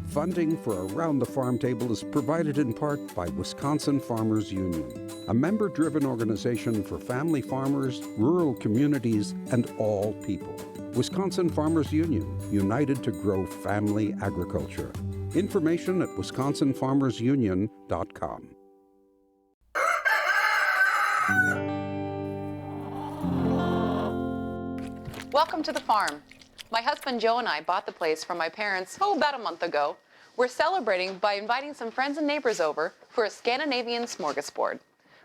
Funding for Around the Farm Table is provided in part by Wisconsin Farmers Union, a member-driven organization for family farmers, rural communities, and all people. Wisconsin Farmers Union, united to grow family agriculture. Information at wisconsinfarmersunion.com. Welcome to the farm. My husband Joe and I bought the place from my parents, about a month ago. We're celebrating by inviting some friends and neighbors over for a Scandinavian smorgasbord.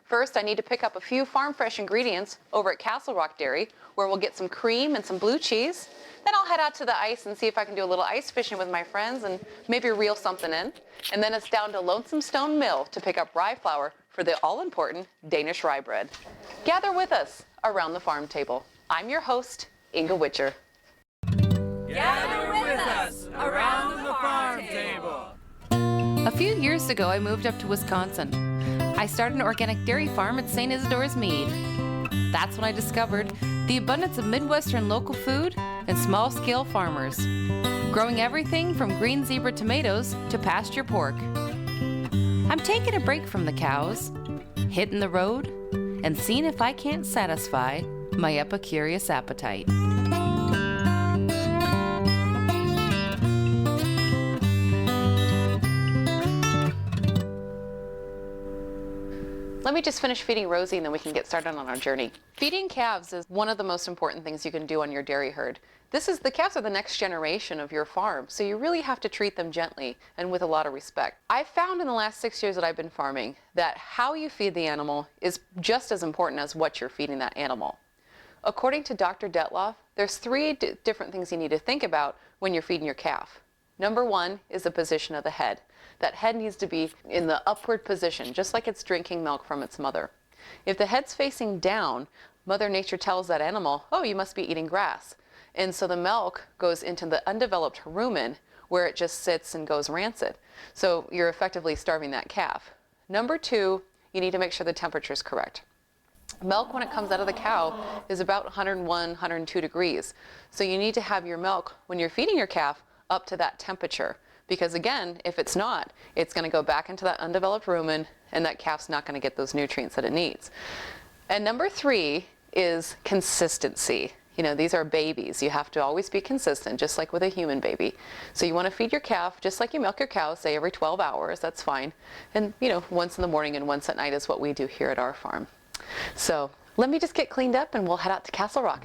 First, I need to pick up a few farm fresh ingredients over at Castle Rock Dairy, where we'll get some cream and some blue cheese. Then I'll head out to the ice and see if I can do a little ice fishing with my friends and maybe reel something in. And then it's down to Lonesome Stone Mill to pick up rye flour for the all-important Danish rye bread. Gather with us around the farm table. I'm your host, Inga Witcher. Gather with us around the farm table. A few years ago, I moved up to Wisconsin. I started an organic dairy farm at St. Isidore's Mead. That's when I discovered the abundance of Midwestern local food and small-scale farmers, growing everything from green zebra tomatoes to pasture pork. I'm taking a break from the cows, hitting the road, and seeing if I can't satisfy my epicurious appetite. Let me just finish feeding Rosie and then we can get started on our journey. Feeding calves is one of the most important things you can do on your dairy herd. The calves are the next generation of your farm, so you really have to treat them gently and with a lot of respect. I've found in the last 6 years that I've been farming that how you feed the animal is just as important as what you're feeding that animal. According to Dr. Detloff, there's three different things you need to think about when you're feeding your calf. Number one is the position of the head. That head needs to be in the upward position, just like it's drinking milk from its mother. If the head's facing down, Mother Nature tells that animal, oh, you must be eating grass. And so the milk goes into the undeveloped rumen where it just sits and goes rancid. So you're effectively starving that calf. Number two, you need to make sure the temperature is correct. Milk, when it comes out of the cow, is about 101, 102 degrees. So you need to have your milk, when you're feeding your calf, up to that temperature. Because again, if it's not, it's going to go back into that undeveloped rumen and that calf's not going to get those nutrients that it needs. And number three is consistency. You know, these are babies. You have to always be consistent, just like with a human baby. So you want to feed your calf just like you milk your cow, say every 12 hours, that's fine. And you know, once in the morning and once at night is what we do here at our farm. So let me just get cleaned up and we'll head out to Castle Rock.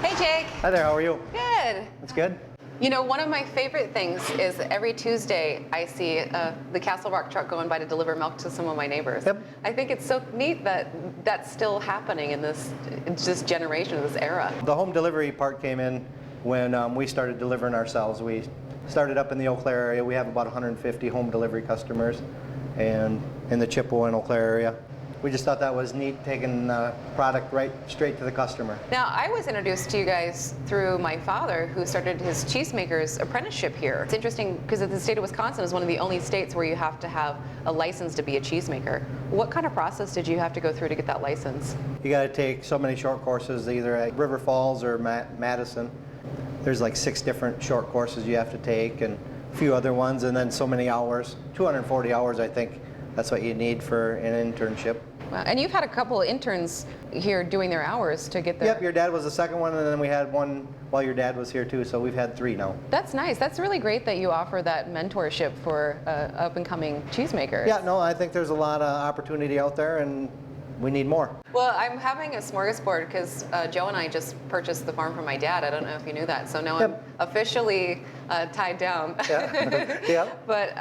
Hey Jake. Hi there, how are you? Good. That's good. You know, one of my favorite things is every Tuesday I see the Castle Rock truck going by to deliver milk to some of my neighbors. Yep. I think it's so neat that that's still happening in this generation, this era. The home delivery part came in when we started delivering ourselves. We started up in the Eau Claire area. We have about 150 home delivery customers, and in the Chippewa and Eau Claire area. We just thought that was neat, taking product right straight to the customer. Now, I was introduced to you guys through my father, who started his cheesemaker's apprenticeship here. It's interesting because the state of Wisconsin is one of the only states where you have to have a license to be a cheesemaker. What kind of process did you have to go through to get that license? You got to take so many short courses, either at River Falls or Madison. There's like 6 different short courses you have to take, and a few other ones, and then so many hours, 240 hours, I think. That's what you need for an internship. Wow. And you've had a couple of interns here doing their hours to get their... Yep, your dad was the second one, and then we had one while your dad was here too, so we've had 3 now. That's nice. That's really great that you offer that mentorship for up-and-coming cheesemakers. Yeah, no, I think there's a lot of opportunity out there, and we need more. Well, I'm having a smorgasbord because Joe and I just purchased the farm from my dad. I don't know if you knew that. So now Yep. I'm officially tied down. Yeah. Yeah. But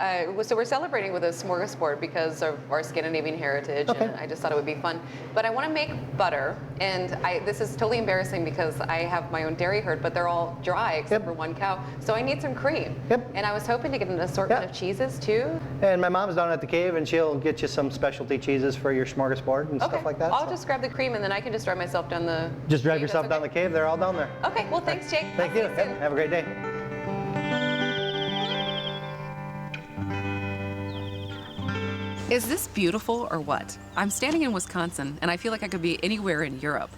so we're celebrating with a smorgasbord because of our Scandinavian heritage, Okay. and I just thought it would be fun. But I want to make butter, and this is totally embarrassing because I have my own dairy herd, but they're all dry except Yep. for one cow. So I need some cream. Yep. And I was hoping to get an assortment Yeah. of cheeses too. And my mom's down at the cave, and she'll get you some specialty cheeses for your smorgasbord and Okay. stuff like that. I'll so. just grab the cream, and then I can just drive myself down the. Just drive cave. yourself That's down the okay. cave. They're all down there. Okay. Well, thanks, Jake. Thank I'll you. see soon. Have a great day. Is this beautiful or what? I'm standing in Wisconsin and I feel like I could be anywhere in Europe.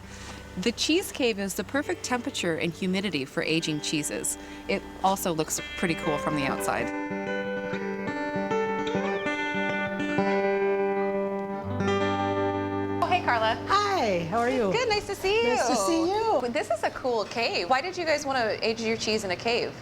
The cheese cave is the perfect temperature and humidity for aging cheeses. It also looks pretty cool from the outside. Oh, hey, Carla. Hi, how are you? Good. Nice to see you. Nice to see you. This is a cool cave. Why did you guys want to age your cheese in a cave?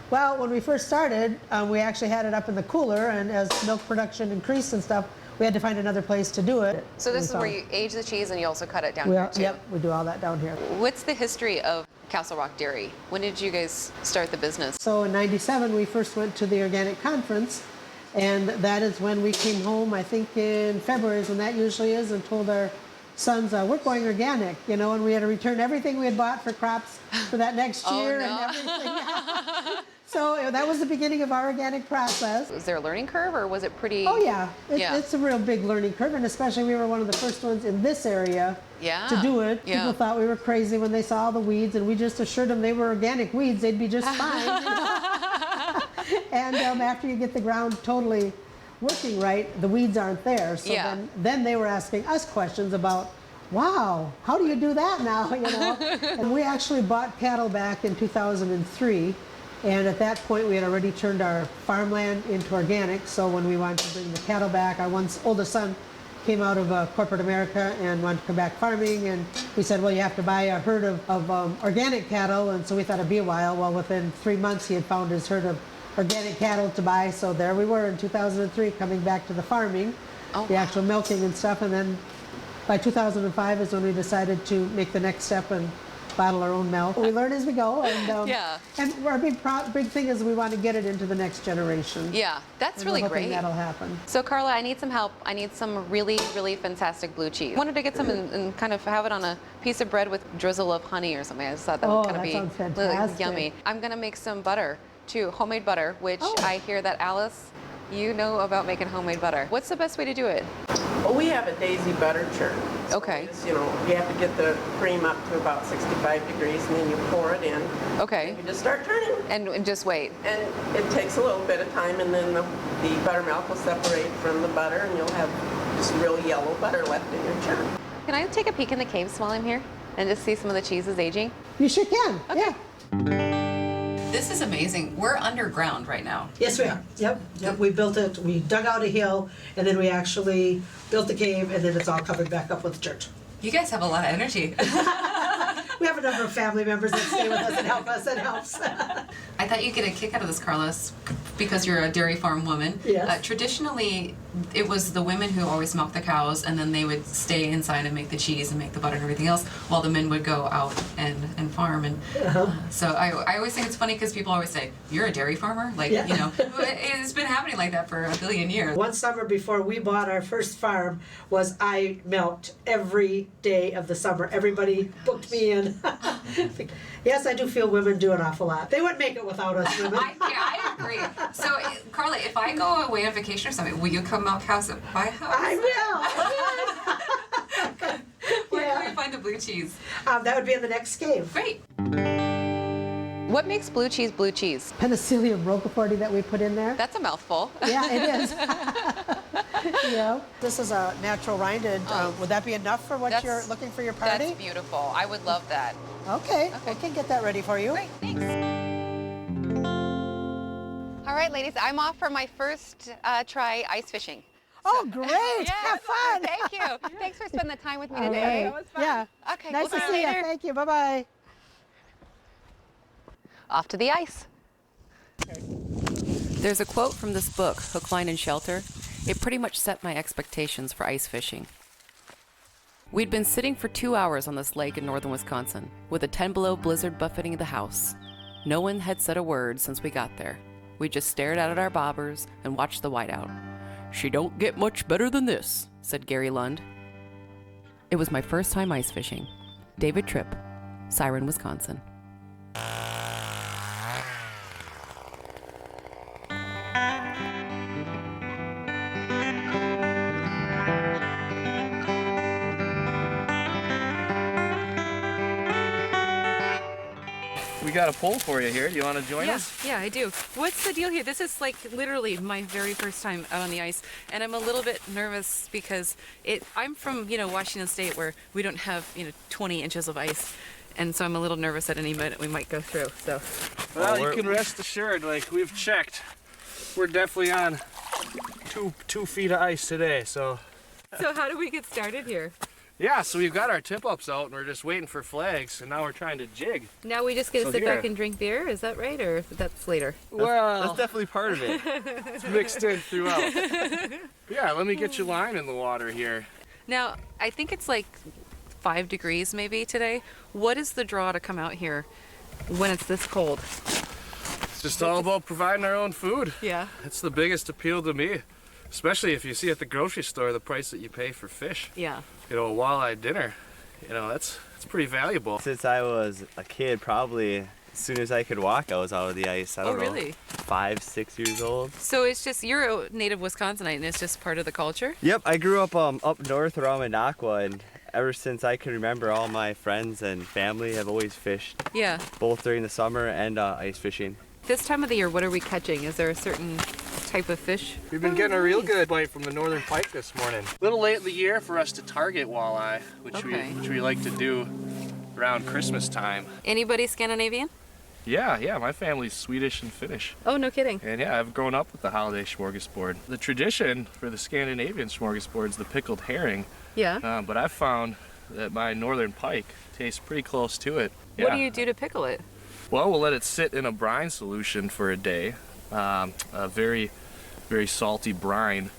Well, when we first started, we actually had it up in the cooler, and as milk production increased and stuff, we had to find another place to do it. So this And is where you age the cheese and you also cut it down we here are, too. Yep, we do all that down here. What's the history of Castle Rock Dairy? When did you guys start the business? So in '97, we first went to the organic conference, and that is when we came home. I think in February is when that usually is, and told our sons, we're going organic, you know, and we had to return everything we had bought for crops for that next year no. and everything. So that was the beginning of our organic process. Was there a learning curve or was it pretty? Oh yeah. Yeah. It's a real big learning curve, and especially we were one of the first ones in this area Yeah. to do it. Yeah. People thought we were crazy when they saw all the weeds, and we just assured them they were organic weeds, they'd be just fine. You know? And after you get the ground totally working right, the weeds aren't there. So Yeah. then they were asking us questions about, wow, how do you do that now? You know? And we actually bought cattle back in 2003. And at that point, we had already turned our farmland into organic. So when we wanted to bring the cattle back, our oldest son came out of corporate America and wanted to come back farming. And we said, well, you have to buy a herd of organic cattle. And so we thought it'd be a while. Well, within 3 months, he had found his herd of organic cattle to buy. So there we were in 2003, coming back to the farming, the actual milking and stuff. And then by 2005 is when we decided to make the next step and bottle our own milk. We learn as we go, and Yeah. and our big thing is we want to get it into the next generation. Yeah, that's And really we're hoping great. that'll happen. So Carla, I need some help. I need some really, really fantastic blue cheese. I wanted to get some and kind of have it on a piece of bread with drizzle of honey or something. I just thought that would kind of that be sounds really fantastic. yummy. I'm gonna make some butter too, homemade butter, which I hear that Alice, you know about making homemade butter. What's the best way to do it? Well, we have a daisy butter churn. So Okay. it's, you have to get the cream up to about 65 degrees, and then you pour it in. Okay. You just start turning. And just wait. And it takes a little bit of time, and then the buttermilk will separate from the butter, and you'll have just real yellow butter left in your churn. Can I take a peek in the caves while I'm here and just see some of the cheeses aging? You sure can. Yeah. This is amazing. We're underground right now. Yes, we are. Yep. We built it. We dug out a hill, and then we actually built the cave, and then it's all covered back up with dirt. You guys have a lot of energy. We have a number of family members that stay with us and help us. It helps. I thought you'd get a kick out of this, Carlos, because you're a dairy farm woman. Yes. Traditionally, it was the women who always milked the cows, and then they would stay inside and make the cheese and make the butter and everything else, while the men would go out and farm. And so I always think it's funny because people always say, "You're a dairy farmer?" Like, Yeah. it's been happening like that for a billion years. One summer before we bought our first farm was I milked every day of the summer. Everybody booked me in. Yes, I do feel women do an awful lot. They wouldn't make it without us women. I agree. So, Carla, if I go away on vacation or something, will you come milk cows at my house? I will. Where Yeah. can we find the blue cheese? That would be in the next cave. Great. What makes blue cheese blue cheese? Penicillium roqueforti that we put in there. That's a mouthful. Yeah, it is. Yeah. This is a natural rinded. Would that be enough for what That's- you're looking for your party? That's beautiful. I would love that. Okay, we can get that ready for you. Great, thanks. All right, ladies, I'm off for my first try ice fishing. Oh, great! Yeah, Have fun. Thank you. Thanks for spending the time with me All today. right. Yeah. Okay, Nice we'll to see see you you. later. Thank you. Bye bye. Off to the ice. There's a quote from this book, Hook, Line, and Shelter. It pretty much set my expectations for ice fishing. We'd been sitting for 2 hours on this lake in northern Wisconsin, with a 10 below blizzard buffeting the house. No one had said a word since we got there. We just stared out at our bobbers and watched the whiteout. "She don't get much better than this," said Gary Lund. It was my first time ice fishing. David Tripp, Siren, Wisconsin. We got a poll for you here. Do you want to join us? Yeah, I do. What's the deal here? This is like literally my very first time out on the ice, and I'm a little bit nervous because I'm from, Washington State, where we don't have, 20 inches of ice. And so I'm a little nervous at any minute we might go through. So, Well, you can rest assured, like we've checked, we're definitely on two feet of ice today. So how do we get started here? yeah, so we've got our tip-ups out and we're just waiting for flags, and now we're trying to jig. Now we just get to So sit here. back and drink beer. Is that right, or that's later? Well, That's definitely part of it. it's mixed in throughout. Yeah, let me get your line in the water here. Now I think it's like 5 degrees maybe today. What is the draw to come out here when it's this cold? It's just all about providing our own food. Yeah. That's the biggest appeal to me, especially if you see at the grocery store the price that you pay for fish. Yeah. A walleye dinner, that's pretty valuable. Since I was a kid, probably as soon as I could walk, I was out of the ice. I don't know, really? 5, 6 years old. So it's just, you're a native Wisconsinite and it's just part of the culture? Yep, I grew up up north around Minocqua, and ever since I can remember, all my friends and family have always fished, Yeah. both during the summer and ice fishing. This time of the year, what are we catching? Is there a certain type of fish? We've been getting a real good bite from the northern pike this morning. A little late in the year for us to target walleye, which we like to do around Christmas time. Anybody Scandinavian? Yeah, my family's Swedish and Finnish. Oh, no kidding. And yeah, I've grown up with the holiday smorgasbord. The tradition for the Scandinavian smorgasbord is the pickled herring, Yeah. but I've found that my northern pike tastes pretty close to it. What do Yeah. you do to pickle it? Well, we'll let it sit in a brine solution for a day, a very, very salty brine,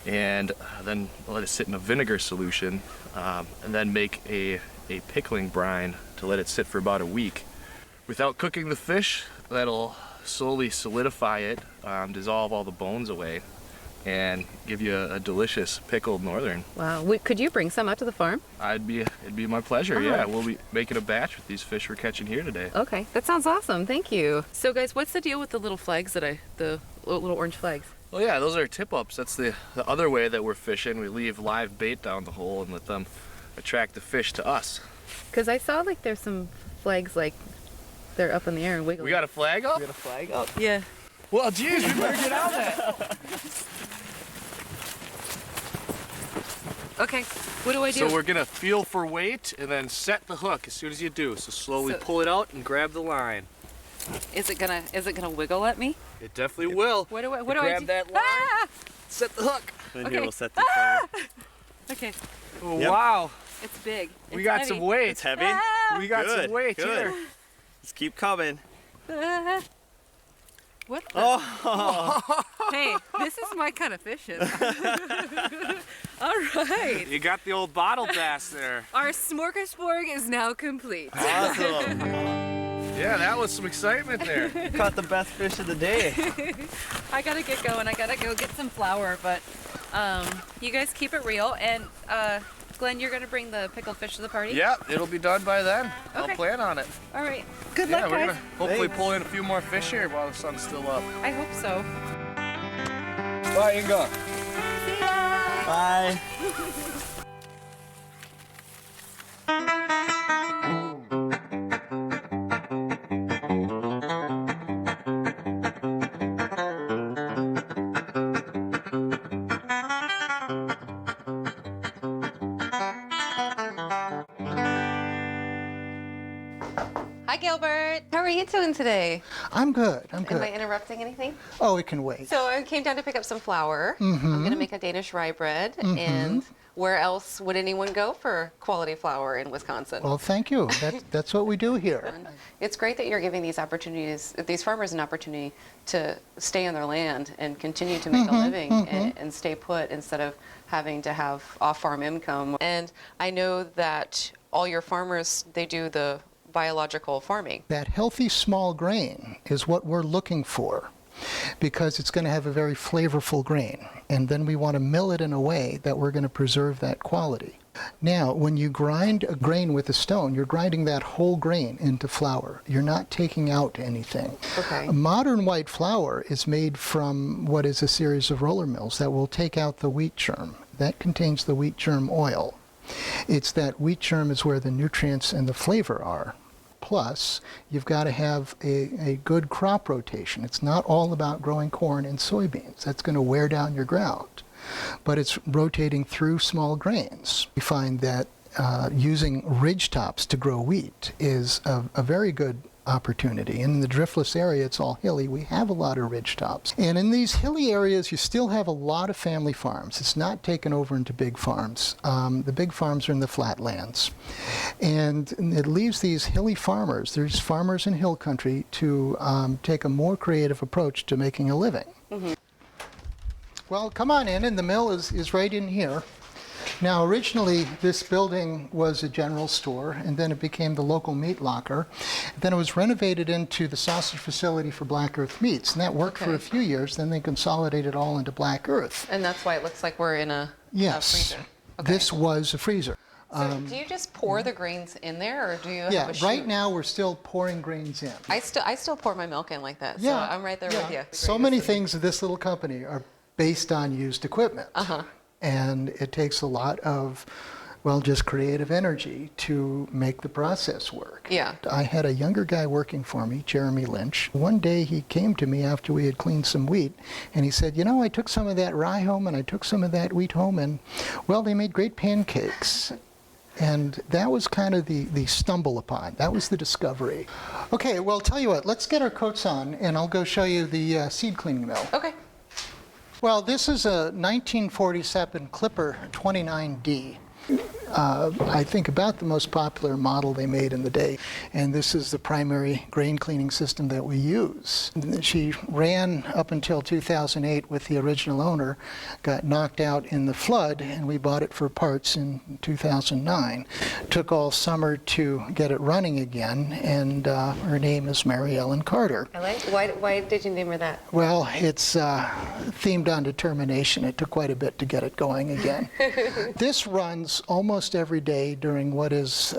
and then we'll let it sit in a vinegar solution, and then make a pickling brine to let it sit for about a week. Without cooking the fish, that'll slowly solidify it, dissolve all the bones away, and give you a delicious pickled northern. Wow. Could you bring some out to the farm? It'd be my pleasure. Yeah, we'll be making a batch with these fish we're catching here today. Okay, that sounds awesome. Thank you. So guys, what's the deal with the little flags the little orange flags? Well, yeah, those are tip-ups. That's the other way that we're fishing. We leave live bait down the hole and let them attract the fish to us. Because I saw like there's some flags like they're up in the air and wiggling. We got a flag up? We got a flag up. Yeah. Well, geez, we better get on that. Okay, what do I do? So we're gonna feel for weight and then set the hook as soon as you do. So slowly So- pull it out and grab the line. Is it gonna wiggle at me? It definitely will. What do I grab do? that line, Ah! set the hook. And Okay. here we'll set the camera. Okay, Oh, Yep. wow, it's big. we It's got heavy. some weight. It's heavy. Ah! We got Good, some weight good. here. Just keep coming. Ah. What? The- Oh, Hey, this is my kind of fishing. All right. You got the old bottle bass there. Our smorgasbord is now complete. awesome. Yeah, that was some excitement there. Caught the best fish of the day. I gotta get going. I gotta go get some flour, but you guys keep it real. And Glenn, you're gonna bring the pickled fish to the party? Yeah, it'll be done by then. Okay. I'll plan on it. All right. Good Yeah, luck, we're guys. gonna hopefully Thanks. pull in a few more fish here while the sun's still up. I hope so. Bye, Inga. Bye. Hi, Gilbert. How are you doing today? I'm good. I'm Am I good. interrupting anything? Oh, it can wait. So I came down to pick up some flour. I'm going to make a Danish rye bread. And where else would anyone go for quality flour in Wisconsin? Well, thank you. That's what we do here. And it's great that you're giving these farmers an opportunity to stay on their land and continue to make a living and stay put instead of having to have off-farm income. And I know that all your farmers, they do the biological farming. That healthy small grain is what we're looking for, because it's going to have a very flavorful grain. And then we want to mill it in a way that we're going to preserve that quality. Now, when you grind a grain with a stone, you're grinding that whole grain into flour. You're not taking out anything. Okay. Modern white flour is made from what is a series of roller mills that will take out the wheat germ. That contains the wheat germ oil. It's that wheat germ is where the nutrients and the flavor are. Plus, you've got to have a good crop rotation. It's not all about growing corn and soybeans. That's going to wear down your ground. But it's rotating through small grains. We find that using ridge tops to grow wheat is a very good opportunity. In the driftless area, it's all hilly. We have a lot of ridge tops. And in these hilly areas, you still have a lot of family farms. It's not taken over into big farms. The big farms are in the flatlands. And it leaves these hilly farmers, there's farmers in hill country, to take a more creative approach to making a living. Mm-hmm. Well, come on in, and the mill is right in here. Now, originally, this building was a general store, and then it became the local meat locker. Then it was renovated into the sausage facility for Black Earth Meats, and that worked for a few years. Then they consolidated all into Black Earth. And that's why it looks like we're in a Yes, freezer. this was a freezer. So do you just pour the grains in there, or do you have a chute? Right now we're still pouring grains in. I still pour my milk in like that, so Yeah, I'm right there with you. So many things of this little company are based on used equipment. Uh-huh. And it takes a lot of, well, just creative energy to make the process work. Yeah. I had a younger guy working for me, Jeremy Lynch. One day he came to me after we had cleaned some wheat, and he said, you know, I took some of that rye home and I took some of that wheat home, and, well, they made great pancakes. And that was kind of the stumble upon. That was the discovery. Okay, well, tell you what, let's get our coats on, and I'll go show you the seed cleaning mill. Okay. Well, this is a 1947 Clipper 29D. I think about the most popular model they made in the day, and this is the primary grain cleaning system that we use. She ran up until 2008 with the original owner, got knocked out in the flood, and we bought it for parts in 2009. Took all summer to get it running again, and her name is Mary Ellen Carter. I like. Why did you name her that? Well, it's themed on determination. It took quite a bit to get it going again. This runs almost every day during what is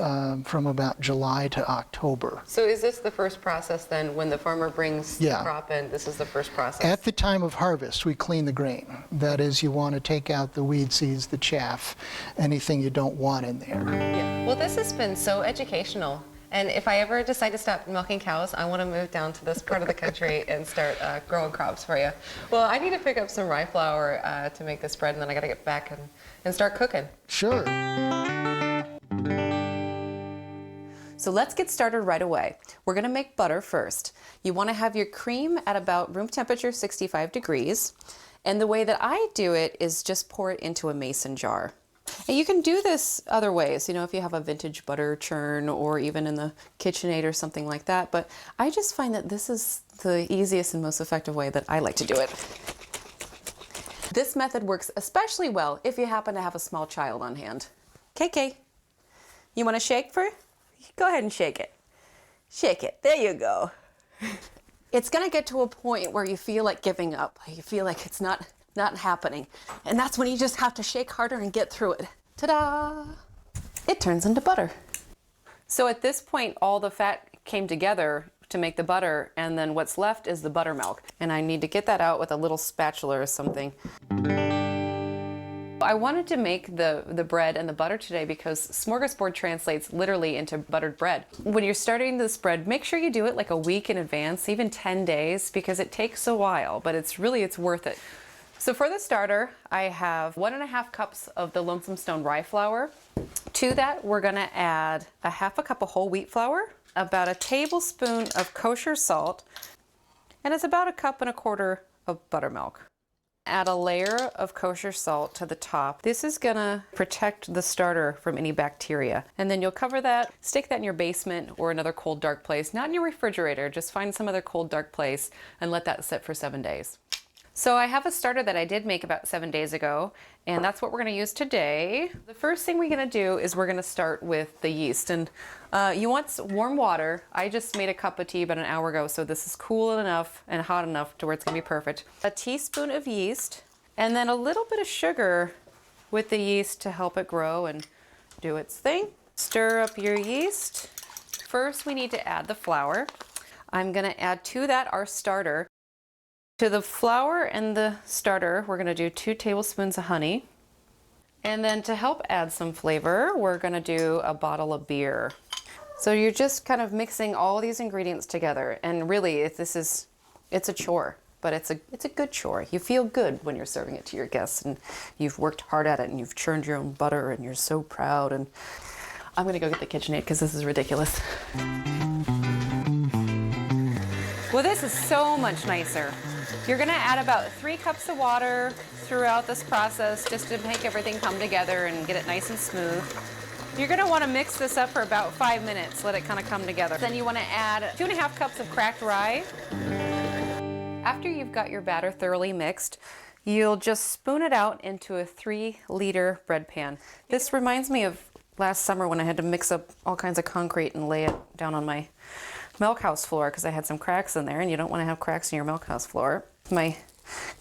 from about July to October. So is this the first process then, when the farmer brings the crop in, this is the first process? At the time of harvest, we clean the grain. That is, you want to take out the weed seeds, the chaff, anything you don't want in there. Yeah. Well, this has been so educational. And if I ever decide to stop milking cows, I want to move down to this part of the country and start growing crops for you. Well, I need to pick up some rye flour to make this bread, and then I got to get back and start cooking. Sure. So let's get started right away. We're going to make butter first. You want to have your cream at about room temperature 65 degrees. And the way that I do it is just pour it into a mason jar. And you can do this other ways, you know, if you have a vintage butter churn or even in the KitchenAid or something like that. But I just find that this is the easiest and most effective way that I like to do it. This method works especially well if you happen to have a small child on hand. KK, you want to shake for? Go ahead and shake it. Shake it. There you go. It's going to get to a point where you feel like giving up. You feel like it's not happening. And that's when you just have to shake harder and get through it. Ta-da! It turns into butter. So at this point, all the fat came together to make the butter, and then what's left is the buttermilk. And I need to get that out with a little spatula or something. I wanted to make the bread and the butter today because smorgasbord translates literally into buttered bread. When you're starting this bread, make sure you do it like a week in advance, even 10 days, because it takes a while, but it's worth it. So for the starter, I have 1.5 cups of the Lonesome Stone rye flour. To that, we're gonna add a 1/2 cup of whole wheat flour, about 1 tablespoon of kosher salt, and it's about 1.25 cups of buttermilk. Add a layer of kosher salt to the top. This is gonna protect the starter from any bacteria. And then you'll cover that, stick that in your basement or another cold, dark place, not in your refrigerator, just find some other cold, dark place and let that sit for 7 days. So I have a starter that I did make about 7 days ago, and that's what we're going to use today. The first thing we're going to do is we're going to start with the yeast, and you want warm water. I just made a cup of tea about an hour ago, so this is cool enough and hot enough to where it's going to be perfect. A teaspoon of yeast, and then a little bit of sugar with the yeast to help it grow and do its thing. Stir up your yeast. First, we need to add the flour. I'm going to add to that our starter. To the flour and the starter, we're going to do 2 tablespoons of honey. And then to help add some flavor, we're going to do a bottle of beer. So you're just kind of mixing all these ingredients together. And really, it's a chore, but it's a good chore. You feel good when you're serving it to your guests, and you've worked hard at it, and you've churned your own butter, and you're so proud. And I'm going to go get the KitchenAid because this is ridiculous. Well, this is so much nicer. You're going to add about 3 cups of water throughout this process just to make everything come together and get it nice and smooth. You're going to want to mix this up for about 5 minutes, let it kind of come together. Then you want to add 2.5 cups of cracked rye. After you've got your batter thoroughly mixed, you'll just spoon it out into a 3-liter bread pan. This reminds me of last summer when I had to mix up all kinds of concrete and lay it down on my milk house floor because I had some cracks in there, and you don't want to have cracks in your milk house floor. My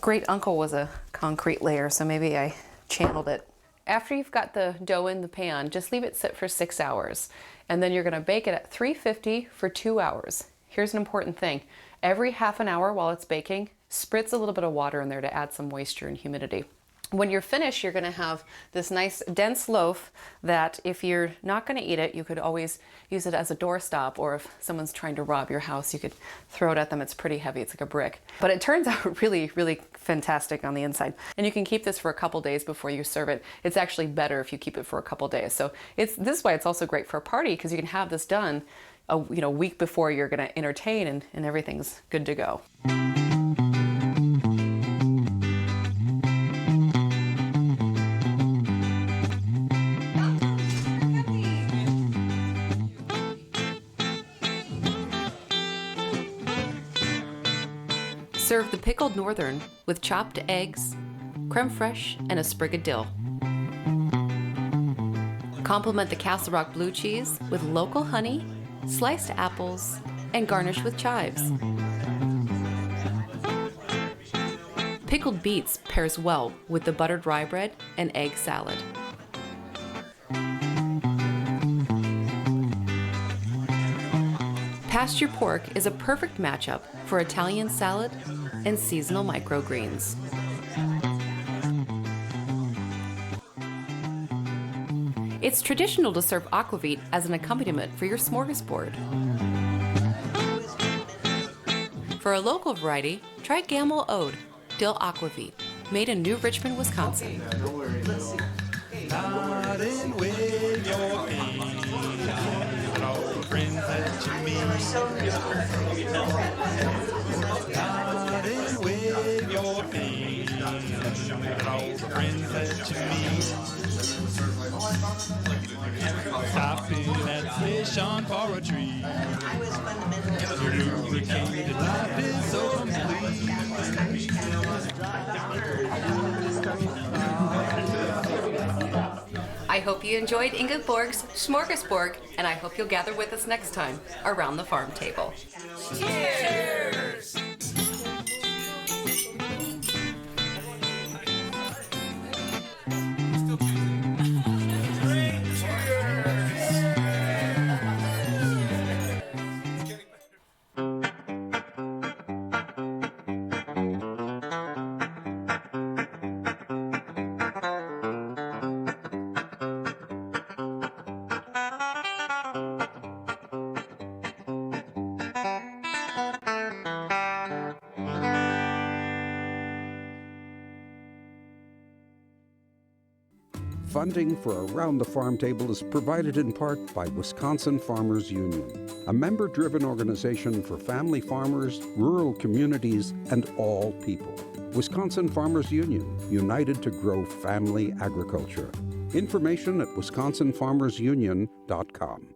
great uncle was a concrete layer, so maybe I channeled it. After you've got the dough in the pan, just leave it sit for 6 hours, and then you're going to bake it at 350 for 2 hours. Here's an important thing. Every half an hour while it's baking, spritz a little bit of water in there to add some moisture and humidity. When you're finished, you're going to have this nice dense loaf that if you're not going to eat it, you could always use it as a doorstop, or if someone's trying to rob your house, you could throw it at them. It's pretty heavy. It's like a brick. But it turns out really, really fantastic on the inside. And you can keep this for a couple days before you serve it. It's actually better if you keep it for a couple days. So this is why it's also great for a party, because you can have this done a week before you're going to entertain, and everything's good to go. Serve the pickled northern with chopped eggs, creme fraiche, and a sprig of dill. Complement the Castle Rock blue cheese with local honey, sliced apples, and garnish with chives. Pickled beets pairs well with the buttered rye bread and egg salad. Pasture pork is a perfect matchup for Italian salad and seasonal microgreens. It's traditional to serve aquavit as an accompaniment for your smorgasbord. For a local variety, try Gamble Ode, Dill Aquavit, made in New Richmond, Wisconsin. Stopping at station for a treat. Your lubricated life is so complete. I hope you enjoyed Ingeborg's Smorgasbord, and I hope you'll gather with us next time around the farm table. Cheers! Funding for Around the Farm Table is provided in part by Wisconsin Farmers Union, a member-driven organization for family farmers, rural communities, and all people. Wisconsin Farmers Union, united to grow family agriculture. Information at wisconsinfarmersunion.com.